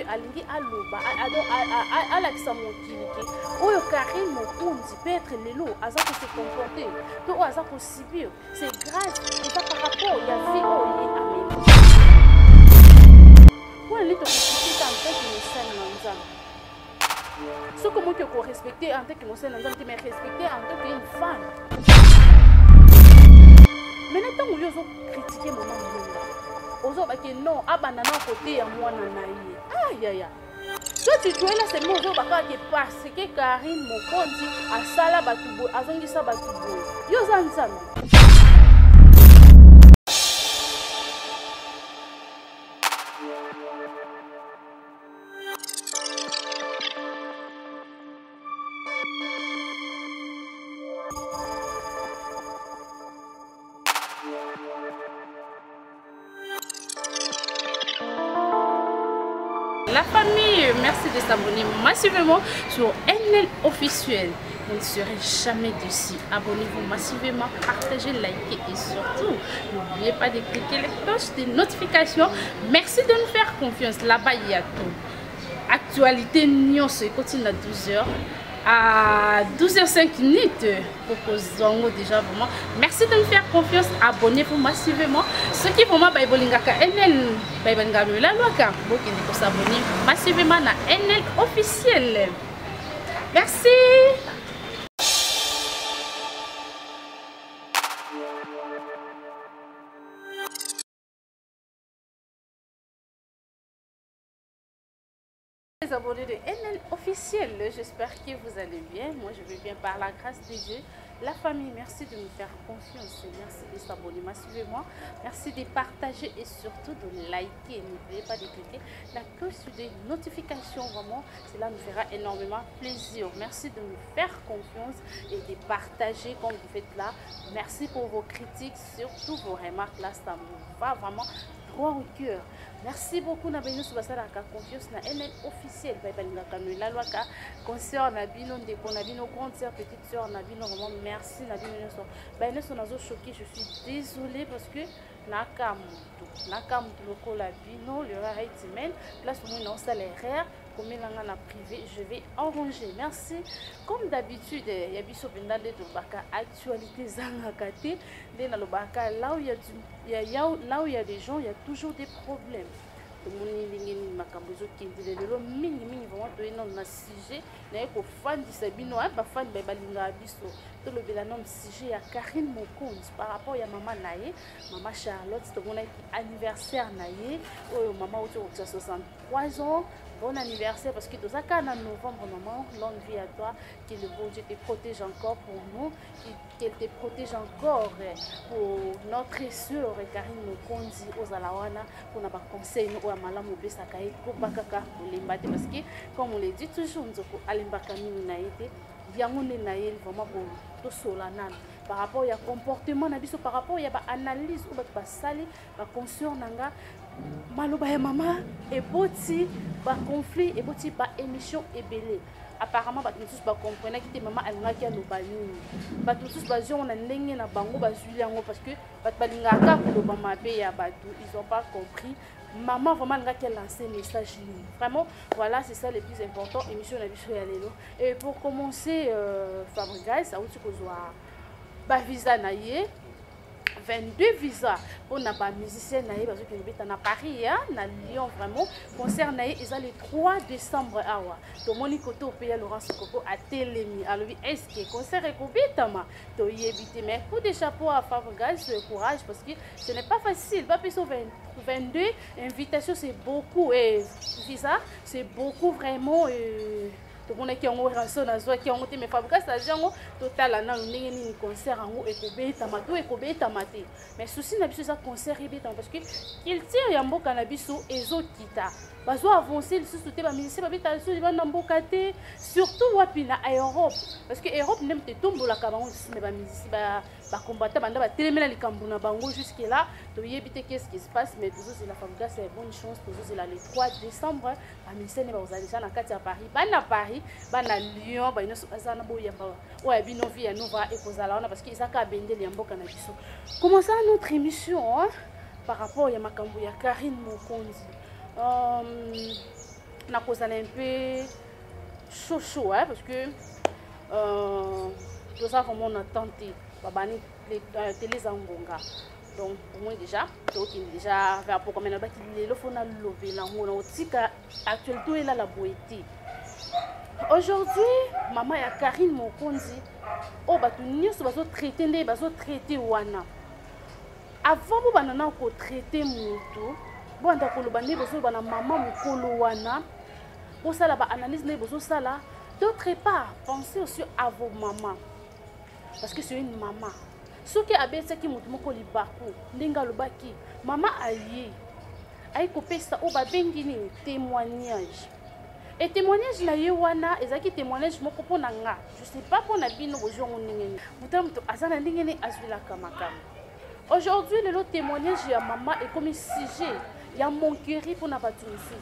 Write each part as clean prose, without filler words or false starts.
alingi aloba alakisa mokili ke oyo Karine Mokonzi peut être lelo aza ko se comporter to oyo aza ko subir c'est grâce eza par rapport ya vie oyo ye ameni wana lito kosikita en tant que mosali na nzambe soki moki okorespecte en tant que mosali na nzambe te mais respecte en tant qu'une femme. Maintenant ntango yo ozocritique mama molonga ozobake non abandana côté ya mwana na ye ayaya so tituela seulement ozobaka ke parce que Karine Mokonzi asala batu boye azongisa batu boye yo oza nzambe. La famille, merci de s'abonner massivement sur NL officiel. Vous ne serez jamais déçus. Abonnez-vous massivement, partagez, likez et surtout, n'oubliez pas de cliquer les cloches de notifications. Merci de nous faire confiance. Là-bas, il y a tout. Actualité, Nyon se continue à 12h. À 12h05 pour déjà vraiment. Merci de me faire confiance. Abonnez-vous massivement. Ceux qui vraiment Baibolingaka NL Baibolingaka la loi car vous qui s'abonner massivement à NL officiel. Merci. Les abonnés de NL officiel, j'espère que vous allez bien. Moi je vais bien par la grâce de Dieu. La famille, merci de nous faire confiance, merci de s'abonner massivement, merci de partager et surtout de liker. N'oubliez pas de cliquer la cloche de notification, vraiment cela nous fera énormément plaisir. Merci de nous faire confiance et de partager comme vous faites là. Merci pour vos critiques, surtout vos remarques là, ça me va vraiment droit au cœur. Merci beaucoup na bino subasala ka confiance na NL officiel la loi ka concert na bino ndeko na bino grande sœur petite sœur na bino vraiment merci na bino so bino so nazo choqué, je suis désolée parce que nakamutu lokola bino le rare semaine place où on a l'erreur comme na privé je vais arranger. Merci comme d'habitude ya biso penda de baka actualité zanga kate de na lobaka là où il y a des gens il y a toujours des problèmes. Tout le monde est makambo qui dit le mingi vraiment to eno na sujet na ko fan di sabino ba fan ba balinga biso to le bela nom sujet ya Karine Mokonzi par rapport ya maman naye maman Charlotte to mona anniversaire naye oyo maman autour de 63 ans. Bon anniversaire parce que dans un cas en novembre, maman, longue vie à toi, que le bon Dieu te protège encore pour nous, qu'il te protège encore pour notre sœur Karine Mokonzi aux Alawana, pour n'a pas conseil nous à malam ou besakaï pour bakaka pour les parce que comme on le dit toujours nous alimbaka mini naïté, yamone naïl vraiment pour tout solanan par rapport à comportement nabiso par rapport à analyse ou ba sali ba conscient nanga maloba ya mama eboti ba conflit eboti ba émission ebelé apparemment ba tous ba comprendre que maman alingaki aloba nini ba tous ba zo na ndenge na bango ba zuli yango parce que ba balingaka koloba mabe ya batu ils ont pas compris maman vraiment alingaki lancer message nini vraiment voilà c'est ça le plus important émission na biso ya lelo. Et pour commencer Fabrice a outi kozwa ba visa na ye 22 visas pour les musiciens parce que nous sommes à Paris, à Lyon vraiment. Concert ils ont le 3 décembre. Tout le monde est au pays Laurence Coco à Télémi. Alors est-ce que concert est complètement mais pour des chapeaux à Fabrice, courage parce que ce n'est pas facile. Pas plus 22 invitations, c'est beaucoup et visa, c'est beaucoup vraiment. Tout le monde qui a un rançon à soi qui a monté mais Fabrice a dit total na ndenge ni concert en et kobeta mato et kobeta maté mais souci na biso ça concert ebeta parce que il tire ya mboka na biso ezokita bazo avancer le sous-souté ba musicien ba beta so ba mboka te surtout wapi na Europe parce que Europe n'aime te tombola ka bango mais ba musicien ba combattant banda ba telemela likambo na bango jusque là to yebite qu'est-ce qui se passe mais toujours c'est la Fabrice c'est bonne chance toujours c'est le 3 décembre ba musicien ba ozalisha na kati ya Paris ba na Paris bana Lyon ba inoso azana boyamba ouais bino via nova et kozala parce que isaka bendeli ya mboka na biso. Commençons notre émission par rapport à makambo ya Karine Mokonzi. na kozala un peu chaud hein, parce que tout ça vraiment on attend babani les télé zangonga. Donc au moins déjà déjà vers pour combien baki le faut na lober la on otika actuellement est là la beauté. Aujourd'hui maman ya Karine Mokonzi o batu nyuso bazo traiter ndé bazo traiter wana avant bo banana ko traiter mutu bo anda ko lobande bazo bana maman mukolo wana bo sala ba analyse ndé bazo sala. D'autre part pensez aussi à vos mamans parce que c'est une maman. Ce qui a bien c'est qui mutumoko libaku ndinga lobaki maman ayi kopé ça o ba bengini témoignage et témoignage na yewana ezaki témoignage moko pona nga je sais pas pona bino bojo ngini mutamto azana ndingene azwila kamakam. Aujourd'hui le témoignage ya maman est comme sujet ya mon cœur pour na batusu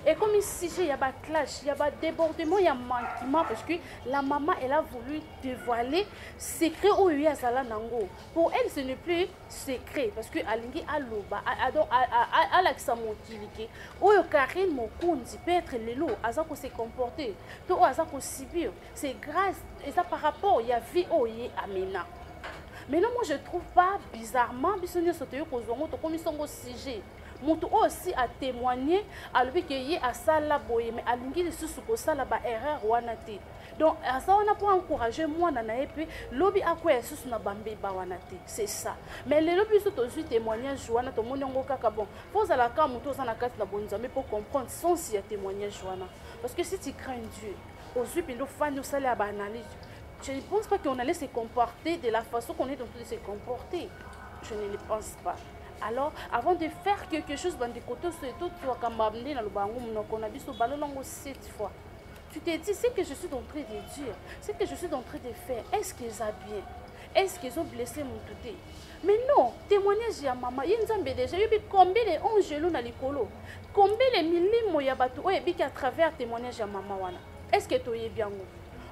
et comme sujet ya ba clash ya ba débordement ya manquement parce que la maman elle a voulu dévoiler secret au ya sala nango. Pour elle ce n'est plus secret parce que alingi aloba a l'accent motilike oyo Karine Mokonzi peut-être lelo azako se comporter to azako subir c'est grâce et ça par rapport ya vie oye amena. Maintenant moi je trouve pas bizarrement bisonyo sotoyo kozongo to comme songo sujet mutu aussi a témoigné à lui que y a sala boye mais alingi lisusu ko sala ba erreur wana te. Donc ça on a pour encourager moi na epi lobi akwe lisusu na bambe ba wana te. C'est ça. Mais les lobi surtout aussi témoignage wana to monongo kaka bon. Faut ala ka mutu za na kati na bonzambe pour comprendre son si ya témoignage wana. Parce que si tu crains Dieu, aujourd'hui pilo fani sala ba analyse. Je ne pense pas qu'on allait se comporter de la façon qu'on est en train de se comporter. Je ne le pense pas. Alors, avant de faire quelque chose, tu te dis, c'est que je suis en train de dire, c'est que je suis en train de faire, est-ce qu'ils ont bien? Est-ce qu'ils ont blessé mon touté? Mais non, témoignage à maman, il y a déjà combien de 11 genoux dans les colos, combien de millimètres il y a à travers témoignage à maman. Est-ce que tu es bien?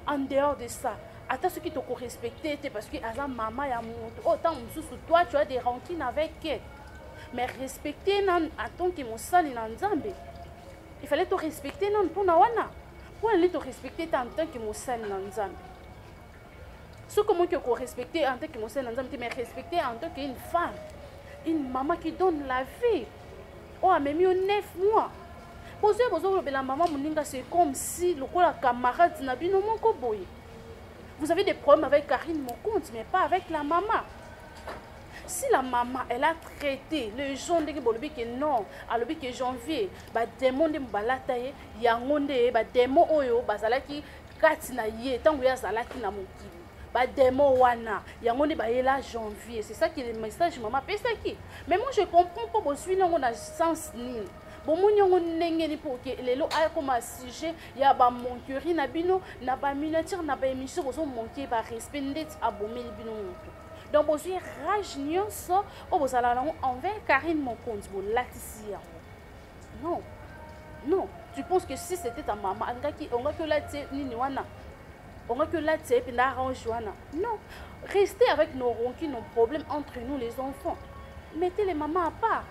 En dehors de ça, attends ce qui te respecter parce que à maman ya monte autant toi tu as des rancines avec elle mais respecter non attends que mon sali na nzambe il fallait te respecter non pour na wana pour aller te respecter en tant que mon sali na nzambe ce comment que respecter en tant que mon sali na nzambe mais respecter en tant qu'une femme une maman qui donne la vie oh même 9 mois posez la maman moninga c'est comme si le camarade na bino moko boye. Vous avez des problèmes avec Karine Mokonzi, mais pas avec la maman. Si la maman, elle a traité le gens que non, alors que janvier, bah démon de balataye, yangonde, bah démon oyo, bah zalaki katina ye, tant que ya zalaki na mokili, bah démon wana, yangonde bah là janvier. C'est ça qui est le message maman. Mais moi je comprends pas parce que on a sens ni. Bon mon ndenge pour que les lots a comme sujet il y a ba moncurie na bino na ba miniature na ba émission bozo manquer ba respect ndet abomé bino moto. Donc bozo rage nyonso o bozala na envers Karine Mokonzi bo latisia. Non. Non, tu penses que si c'était ta maman on va que la tête ni wana. On va que la tête puis na arrange wana. Non, restez avec nos ronquis, nos problèmes entre nous les enfants. Mettez les mamans à part.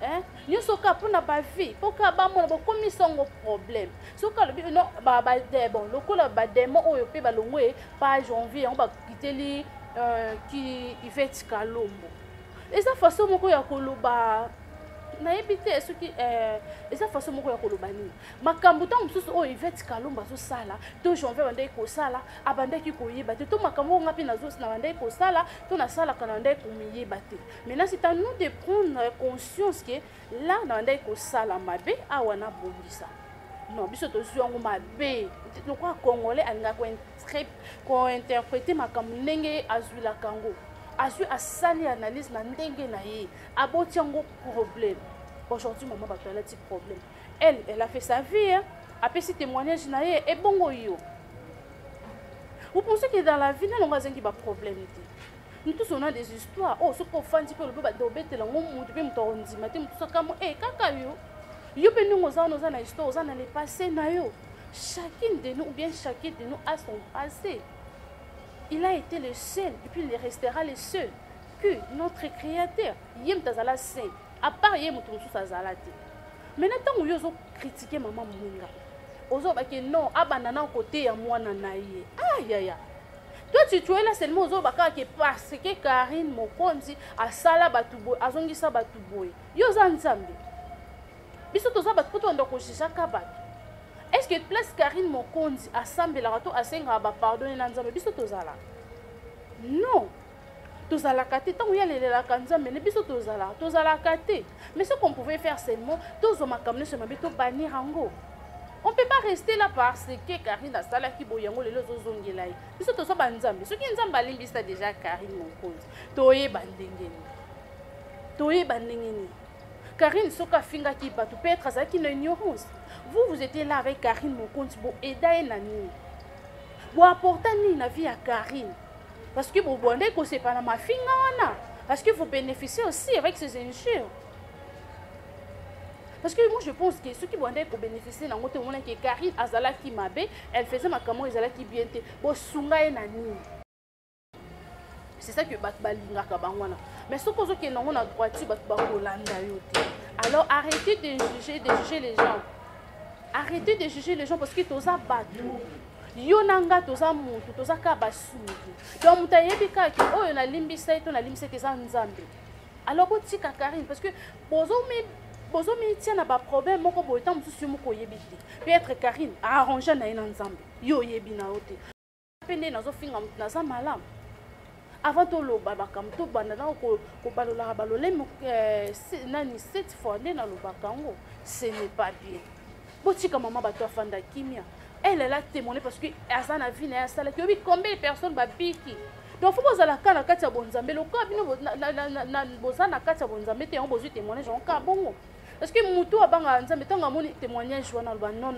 Hein? Nous sommes capables de la vie. Pour que nous ayons commis un problème. Si nous avons bon, le démon ou le pas janvier, on va quitter les qui fait Kalombo. Et ça façon moko ya koloba na ebité ce qui et ça façon moko ya koloba ni. Makambo ta mususu o Yvette Kalomba zo sala, to janvier bande ko sala, abande ki ko yeba te to makambo ngapi na zo na bande ko sala, to na sala kana bande ko miyeba te. Maintenant c'est à nous de prendre conscience que là na bande ko sala mabe awana bongisa. Non, biso to zuango mabe. No kwa congolais alinga ko interpréter makambo ndenge azwila kango. Azui a sali analyse na ndenge na ye aboti yango problème. Aujourd'hui maman ba tola petit problème. Elle a fait sa vie hein. Après ce témoignage na ye et bongo yo. Vous pensez que dans la vie na longa zengi ba problème té. Nous tous on a des histoires. Oh ce qu'on fait un petit peu le ba dobete la ngomu depuis mtondi maté mtosa kamo kaka yo. Yo pe nous oza na histoire oza na le passé na yo. Chacune de nous ou bien chacun de nous a son passé. Il a été le seul, et puis il restera le seul que notre Créateur, Yem Tazala Saint, à part Yem Tazalati. maintenant tant que vous critiquer maman Moninga ozo ba que non abandana côté ya mwana na ye aïe aïe. Toi tu es là seulement ozo baka que parce que Karine Mokonzi a sala batubo azongisa batuboy yo za nzambe biso toza batu poto ndo ko shaka batu. Est-ce que place Karine Mokonzi assemble la rato asenga ba pardonner na nzambe biso tozala non tozala kate tant ya lelela kanzambe ne biso tozala kate. Mais ce qu'on pouvait faire seulement tozo makamne se mabe to bannir ango. On ne peut pas rester là parce que Karine a sala ki boyango lelo zozongela yi biso tozo banzambe soki nzambe alimbisa déjà Karine Mokonzi toye bandengeni Karine soka finga ki batu peut-être azaki na ignorance. Vous étiez là avec Karine Mokonzi pour aider nani pour apporter ni na vie à Karine parce que vous bondez que c'est pas na ma finga wana parce que vous bénéficiez aussi avec ces injures. Parce que moi je pense que ceux qui vont bénéficier dans le monde que Karine azala qui mabe, elle faisait ma camo azala qui bien te bo sunga e nani. C'est ça que bat balinga ka bangwana. Mais ce qu'on que non on a droit tu bat ba Rolanda yote. Alors arrêtez de juger les gens. Arrêtez de juger les gens parce que toza batu. Yo nanga toza mutu toza ka basungi. Donc mutayebi ka ki oyo na limbisa eto na limbisa ke za nzambe. Alors botika Karine parce que bozo me tient na ba problème moko boy tant musu moko yebiti. Peut-être Karine a arrangé na ina nzambe. Yo yebi na ote. Pende nazo finga mutu na za malam. Avant to lo babaka mutu banda na ko balola balole nani cette fois na lo bakango. Ce n'est pas bien. Botika maman bato afanda kimia. Elle a témoigné parce que Azana vie na sala que combien de personnes ba biki. Donc faut que la kana katia bonzambe le cas bino na bozana katia bonzambe te on besoin témoigner genre ka bongo. Parce que mutu abanga nzambe tanga moni témoignage wana non.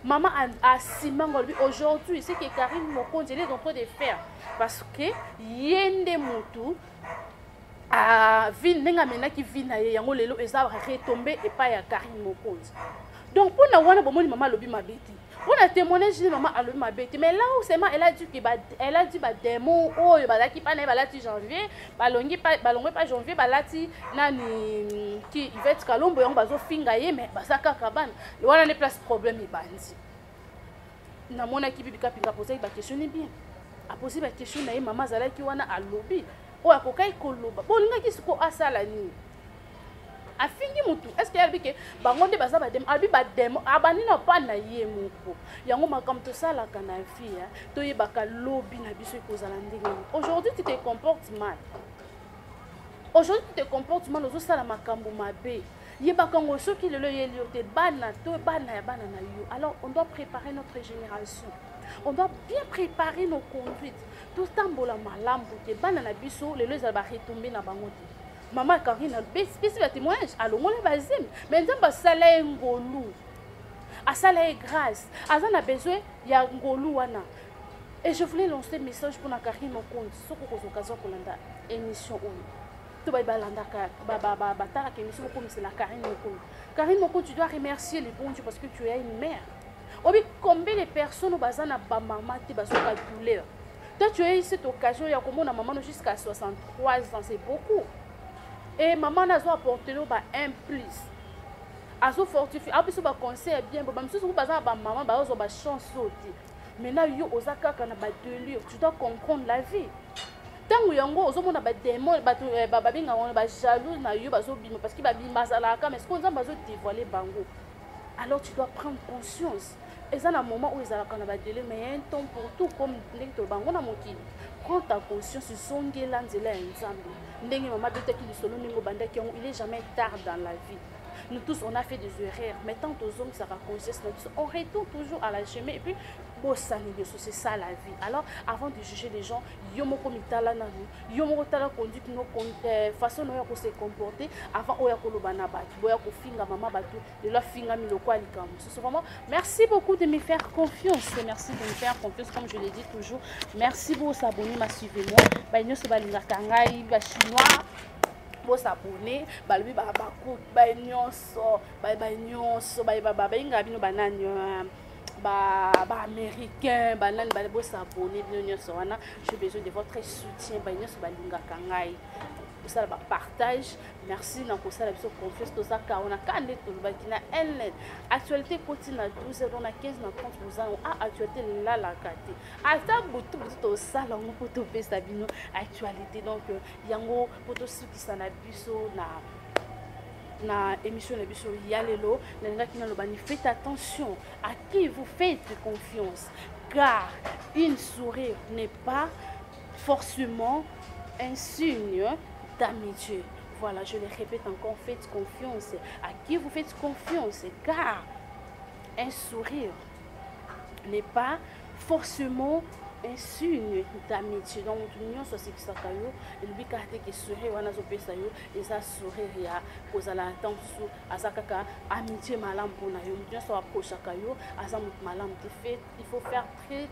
Maman a simango aujourd'hui c'est que Karine Mokonzi est en train de faire parce que yende mutu a ville nenga mena ki ville na yango lelo eza retomber et pas ya Karine Mokonzi. Donc pour na wana bomoni maman lobi mabeti. On a témoigné de maman à l'homme mais là où c'est elle a dit que elle a dit démon oh bah qui pas balati janvier balongi pas janvier balati nani qui il va être kalombo on bazo fingaye mais basaka kabane le wana ne place problème ibandi na mona ki bibi kapinga poser ba question bien a poser ba question na maman zala ki wana a lobby o akokai koloba bolinga ki siko asala ni afingi mutu est-ce que albi ke bangonde baza ba dem albi ba dem abani no pa na ye moko yango makam to sala kana fia to yebaka lobby na biso ekozala ndenge. Aujourd'hui tu te comportes mal. Aujourd'hui tu te comportes mal ozo sala makambo mabe yebaka ngo soki lelo yeli te bana to bana ya bana na yo. Alors on doit préparer notre génération. On doit bien préparer nos conduites. Tout tambola malambo ke bana na biso lelo za ba retomber na bango. Maman Karine a spécifié le témoignage. Alors, on est basé. Mais on a salé ngolu. A salé grâce. Azan a besoin il y a ngolu wana. Et je voulais lancer un message pour la Karine Mokonzi. Ce qu'on a occasion pour l'émission. Tout va balanda batara que émission comme c'est la Karine Mokonzi. Karine Mokonzi, tu dois remercier les bons Dieu parce que tu es une mère. Obi combien de personnes au bazan a ba maman te basoka douleur. Toi tu as eu cette occasion il y a comme on a maman jusqu'à 63 ans, c'est beaucoup. Et maman n'a pas apporté un plus. A so fortifié. A plus ba conseil bien. Ba msusu ku baza ba maman ba ozo ba chance oti. Maintenant yo ozaka kana ba delire. Tu dois comprendre la vie. Tangu yango ozo mona ba démon ba ba binga wana ba jaloux na yo bazo bima parce que ba bima zalaka mais ce qu'on a bazo dévoiler bango. Alors tu dois prendre conscience. Et ça, dans le moment où ils ont un délai, mais il y a un temps pour tout, comme les bango na moki. Prends ta conscience, zonge lanzela ensemble. Ndengi mama bete ki lisolo ningo banda ki il est jamais tard dans la vie. Nous tous on a fait des erreurs, mais tant aux hommes ça va conscience, on retourne toujours à la chemin et puis c'est ça la vie. Alors avant de juger les gens, yomoko mitala na nous, yomoko tala conduite nos façon dont on se comporter avant oya koloba na batu, boya ko finga mama batu, de la finga miloko alikam. C'est vraiment merci beaucoup de me faire confiance, merci de me faire confiance comme je l'ai dit toujours. Merci beaucoup s'abonner, ma suivez-moi. Ba nyoso balinga kangai ba chinois. Pour s'abonner, balbi ba baku ba nyonso, ba nyonso, ba inga bino banani ba américain, banani ba s'abonner bino nyonso wana. J'ai besoin de votre soutien, ba nyonso balinga kangai. ça ba partage merci na ko ça biso confiance to ça ka on a kande to ba kina NL actualité continue na 12h dans na 15 na 30 vous a actualité là la kate ata butu to ça la on peut to pesa bino actualité donc yango poto sukisa na biso na émission na biso yalelo na ngaki na lobani faites attention à qui vous faites confiance car une sourire n'est pas forcément un signe d'amitié. Voilà, je le répète encore, faites confiance à qui vous faites confiance car un sourire n'est pas forcément un signe d'amitié. Donc nous sommes sur ce caillou et lui carte qui sourire wana zo pesa yo et ça sourire ya kozala attention à ça kaka amitié malam pona yo nous sommes approche caillou à ça malam te fait il faut faire très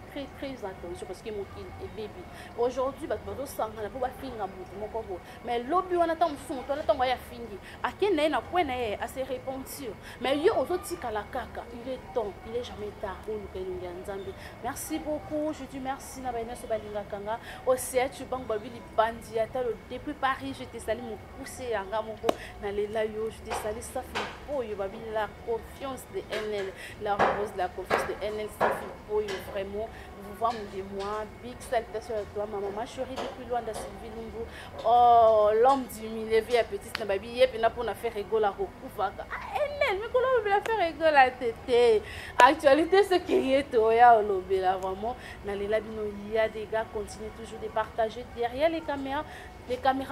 attention parce que mon kid est bébé aujourd'hui ba bazo sanga na po ba finga mutu moko bo mais lobi wana ta mfumu to na tango ya fingi akene na kwena ye à se repentir mais yo ozoti kala kaka il est temps il est jamais tard pour nous que nous nzambe merci beaucoup je dis merci na baina so balinga kanga au CH bank babili bandi ata le depuis Paris je te salue mon poussé yanga moko na lela yo je te salue ça fait pour yo babili la confiance de NL la rose de la confiance de NL ça fait pour yo vraiment vous voir de moi big salutation à toi maman chérie depuis loin de Sylvie Lumbu oh l'homme du milieu vie petite na babi yep na pour na faire rigoler recouvre NL mais comment on va faire rigoler à tête actualité ce qui est toya lobe là vraiment na lela bino il y a des gars continuez toujours de partager derrière les caméras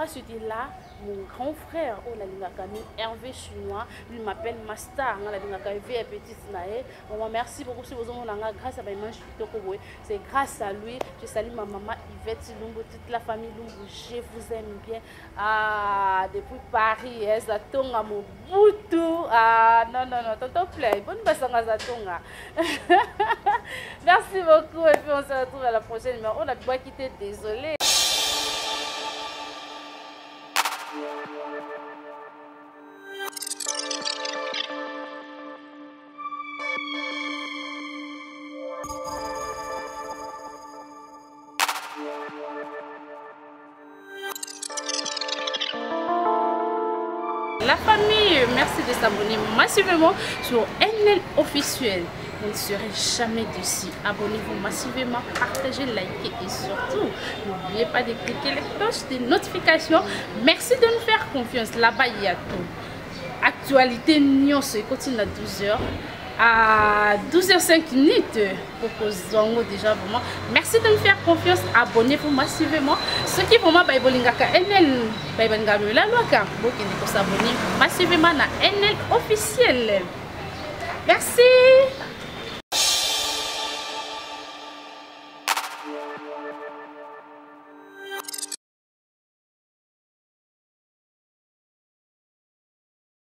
se dit là mon grand frère oh la linga kami Hervé Chinois lui m'appelle Master la linga kami petite nae maman merci beaucoup si vous avez grâce à Baïman Chitoko c'est grâce à lui je salue ma maman Yvette Lumbu toute la famille Lumbu je vous aime bien ah depuis Paris Zatonga mon boutou ah non tonton play bonne basanga Zatonga merci beaucoup et puis on se retrouve à la prochaine mais on a pas quitté désolé. La famille, merci de s'abonner massivement sur NL officiel. Vous ne serez jamais déçus. Abonnez-vous massivement, partagez, likez et surtout, n'oubliez pas de cliquer les cloches de notifications. Merci de nous faire confiance. Là-bas, il y a tout. Actualité, Nyon se continue à 12h. À 12h05 pour déjà vraiment merci de me faire confiance abonnez-vous massivement ceux qui vraiment baïbolingaka NL baïbolingaka la loi car vous qui s'abonner massivement à NL officiel merci.